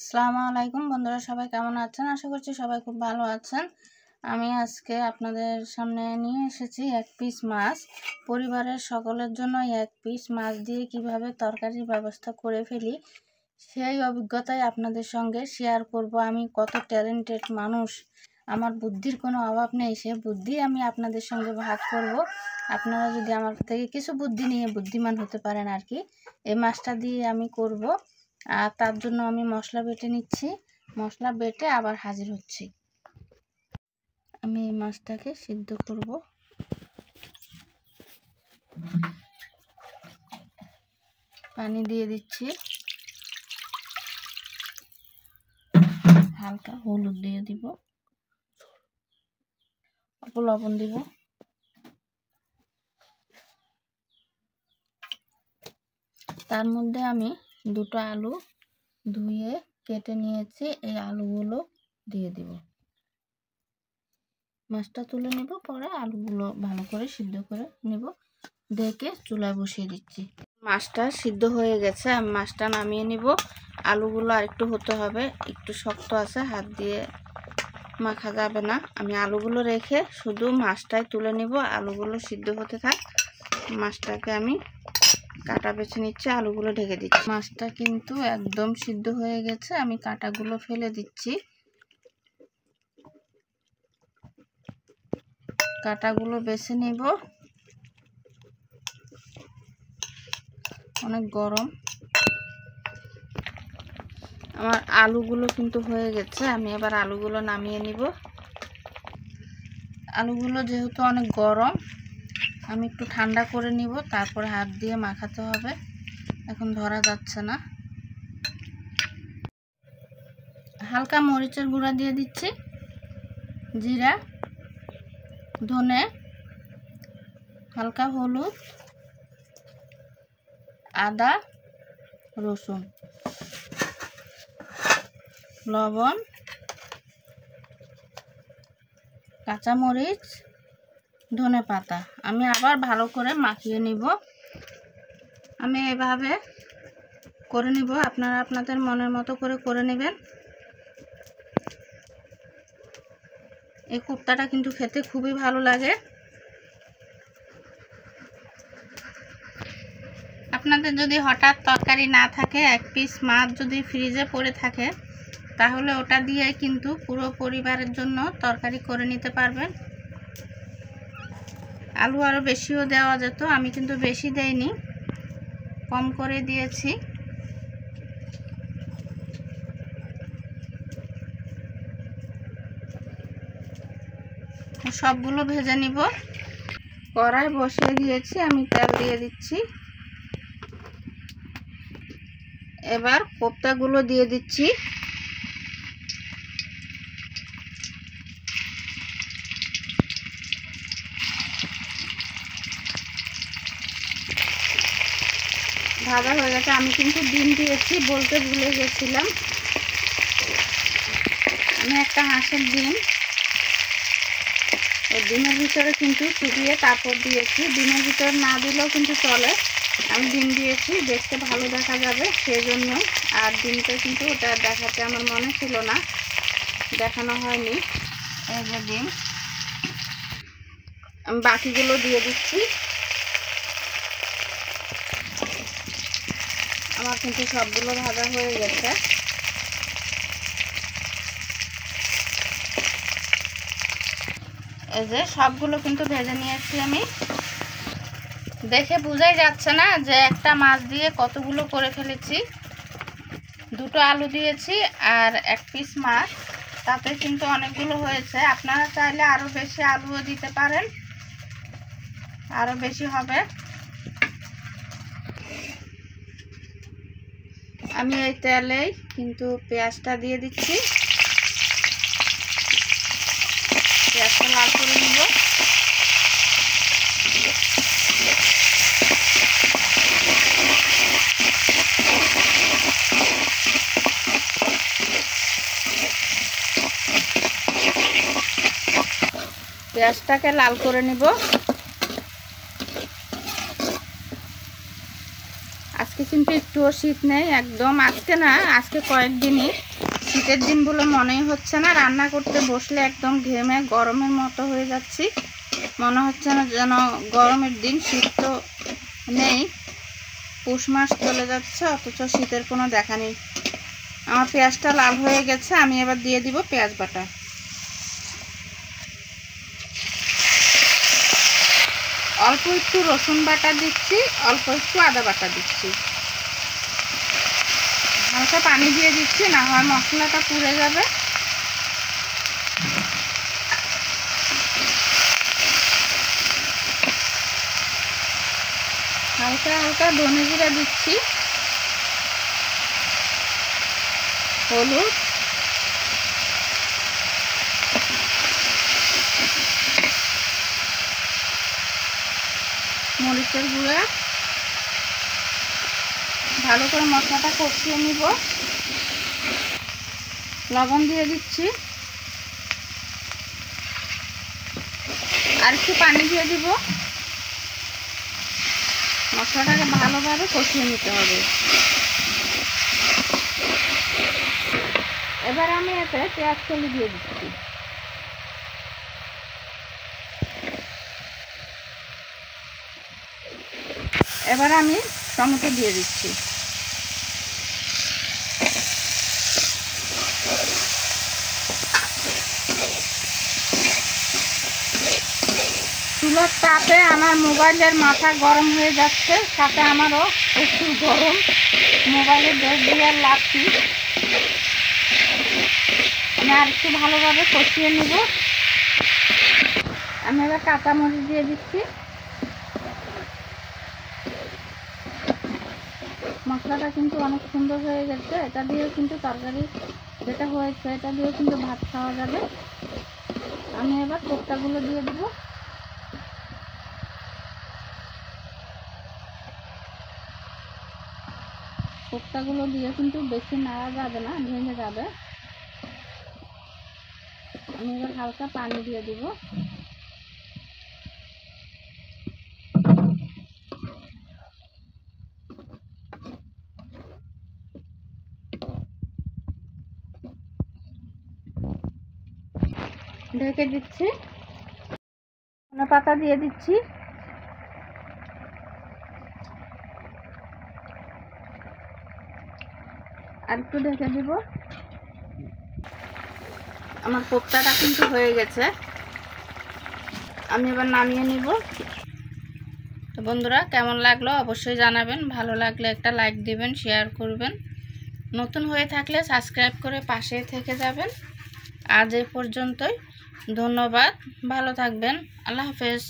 আসসালামু আলাইকুম বন্ধুরা, সবাই কেমন আছেন? আশা করছি সবাই খুব ভালো আছেন। আমি আজকে আপনাদের সামনে নিয়ে এসেছি এক পিস মাছ। পরিবারের সকলের জন্য এক পিস মাছ দিয়ে কিভাবে তরকারির ব্যবস্থা করে ফেলি সেই অভিজ্ঞতাই আপনাদের সঙ্গে শেয়ার করব। আমি কত ট্যালেন্টেড মানুষ, আমার বুদ্ধির কোনো অভাব নেই, সে বুদ্ধি আমি আপনাদের সঙ্গে ভাগ করব। আপনারা যদি আমার থেকে কিছু বুদ্ধি নিয়ে বুদ্ধিমান হতে পারেন আর কি। এই মাছটা দিয়ে আমি করব, আর তার জন্য আমি মশলা বেটে নিচ্ছি। মশলা বেটে আবার হাজির হচ্ছি। আমি এই মাছটাকে সিদ্ধ করব। পানি দিয়ে দিচ্ছি, হালকা হলুদ দিয়ে দিব, অল্প লবণ দিব। তার মধ্যে আমি দুটো আলু ধুয়ে কেটে নিয়েছি, এই আলুগুলো দিয়ে দিব। মাছটা তুলে নিব, পরে আলুগুলো ভালো করে সিদ্ধ করে নিব। ঢেকে চুলায় বসিয়ে দিচ্ছি। মাছটা সিদ্ধ হয়ে গেছে, আমি মাছটা নামিয়ে নিব। আলুগুলো আরেকটু হতে হবে, একটু শক্ত আছে, হাত দিয়ে মাখা যাবে না। আমি আলুগুলো রেখে শুধু মাছটাই তুলে নিব। আলুগুলো সিদ্ধ হতে থাক। মাছটাকে আমি কাটা বেছে নিচ্ছি, আলুগুলো ঢেকে দিচ্ছি। মাছটা কিন্তু একদম সিদ্ধ হয়ে গেছে, আমি কাটাগুলো ফেলে দিচ্ছি। কাটাগুলো বেছে নিব, অনেক গরম। আমার আলুগুলো কিন্তু হয়ে গেছে, আমি এবার আলুগুলো নামিয়ে নিব। আলুগুলো যেহেতু অনেক গরম, আমি একটু ঠান্ডা করে নিব, তারপরে হাত দিয়ে মাখাতে হবে, এখন ধরা যাচ্ছে না। হালকা মরিচের গুঁড়া দিয়ে দিচ্ছি, জিরা, ধনে, হালকা হলুদ, আদা, রসুন, লবণ, কাঁচামরিচ, ধনে পাতা। আমি আবার ভালো করে মাখিয়ে নিব। আমি এভাবে করে নিব, আপনারা আপনাদের মনের মতো করে নেবেন। এই কোপ্তাটা কিন্তু খেতে খুবই ভালো লাগে। আপনাদের যদি হঠাৎ তরকারি না থাকে, এক পিস মাছ যদি ফ্রিজে পড়ে থাকে, তাহলে ওটা দিয়ে কিন্তু পুরো পরিবারের জন্য তরকারি করে নিতে পারবেন। আলু আরও বেশিও দেওয়া যেত, আমি কিন্তু বেশি দেইনি, কম করে দিয়েছি। সবগুলো ভেজে নিব। কড়াই বসিয়ে দিয়েছি, আমি তেল দিয়ে দিচ্ছি। এবার কোপ্তাগুলো দিয়ে দিচ্ছি। ভাজা হয়ে গেছে, আমি কিন্তু ডিম দিয়েছি, বলতে ভুলে গেছিলাম। আমি একটা হাঁসের ডিম এই ডিমের ভিতরে কিন্তু চুবিয়ে তারপর দিয়েছি। ডিমের ভিতরে না দিলেও কিন্তু চলে, আমি ডিম দিয়েছি, দেখতে ভালো দেখা যাবে সেই জন্য। আর ডিমটা কিন্তু ওটা দেখাতে আমার মনে ছিল না, দেখানো হয়নি। এই যে ডিম, আমি বাকিগুলো দিয়ে দিচ্ছি। আমার কিন্তু সবগুলো ভাজা হয়ে গেছে। এই যে সবগুলো কিন্তু ভেজে নিয়েছি আমি। দেখে বোঝাই যাচ্ছে না যে একটা মাছ দিয়ে কতগুলো করে ফেলেছি। দুটো আলু দিয়েছি আর এক পিস মাছ, তাতে কিন্তু অনেকগুলো হয়েছে। আপনারা চাইলে আরও বেশি আলুও দিতে পারেন, আরও বেশি হবে। আমি এই তেলেই কিন্তু পেঁয়াজটা দিয়ে দিচ্ছি। পেঁয়াজটা লাল করে নিব। পেঁয়াজটাকে লাল করে নিব। আজকে আজকে কিন্তু একটুও শীত নেই, একদম আজকে না, আজকে কয়েকদিনই শীতের দিন বলে মনেই হচ্ছে না। রান্না করতে বসলে একদম ঘেমে গরমের মতো হয়ে যাচ্ছি, মনে হচ্ছে না যেন গরমের দিন। শীত তো নেই, পৌষ মাস চলে যাচ্ছে, অথচ শীতের কোনো দেখা নেই। আমার পেঁয়াজটা লাল হয়ে গেছে, আমি এবার দিয়ে দিব পেঁয়াজ বাটা। অল্প একটু রসুন বাটা দিচ্ছি, অল্প একটু আদা বাটা দিচ্ছি, হালকা পানি দিয়ে দিচ্ছি, না হয় মশলাটা পুড়ে যাবে। হালকা হালকা ধনে জিরা দিচ্ছি, হলুদ, মরিচের গুঁড়া, ভালো করে মশলাটা কষিয়ে নিব। লবণ দিয়ে দিচ্ছি, আর একটু পানি দিয়ে দিব। মশলাটাকে ভালোভাবে কষিয়ে নিতে হবে। এবার আমি এতে পেঁয়াজ কলি দিয়ে দিচ্ছি। এবার আমি টমেটো দিয়ে দিচ্ছি। চুলার তাপে আমার মোবাইলের মাথা গরম হয়ে যাচ্ছে, সাথে আমারও একটু গরম, মোবাইলের দেশ দিয়ে লাগছি। আমি আর একটু ভালোভাবে কষিয়ে নেব। আমি এবার কাঁচামরিচ দিয়ে দিচ্ছি। মশলাটা কিন্তু অনেক সুন্দর হয়ে গেছে, এটা দিয়েও কিন্তু তরকারি যেটা হয়েছে এটা দিয়েও কিন্তু ভাত খাওয়া যাবে। আমি এবার কোপ্তাগুলো দিয়ে দেবো। কোপ্তাগুলো দিয়ে কিন্তু বেশি নাড়া যাবে না, ভেঙে যাবে। আমি এবার হালকা পানি দিয়ে দিব। ঢেকে দিচ্ছি, ধনে পাতা দিয়ে দিচ্ছি। আর একটু ঢেকে দিব। আমার কোপ্তাটা কিন্তু হয়ে গেছে, আমি এবার নামিয়ে নিব। তো বন্ধুরা, কেমন লাগলো অবশ্যই জানাবেন। ভালো লাগলে একটা লাইক দিবেন, শেয়ার করবেন। নতুন হয়ে থাকলে সাবস্ক্রাইব করে পাশে থেকে যাবেন। আজ এই পর্যন্তই, ধন্যবাদ, ভালো থাকবেন, আল্লাহ হাফেজ।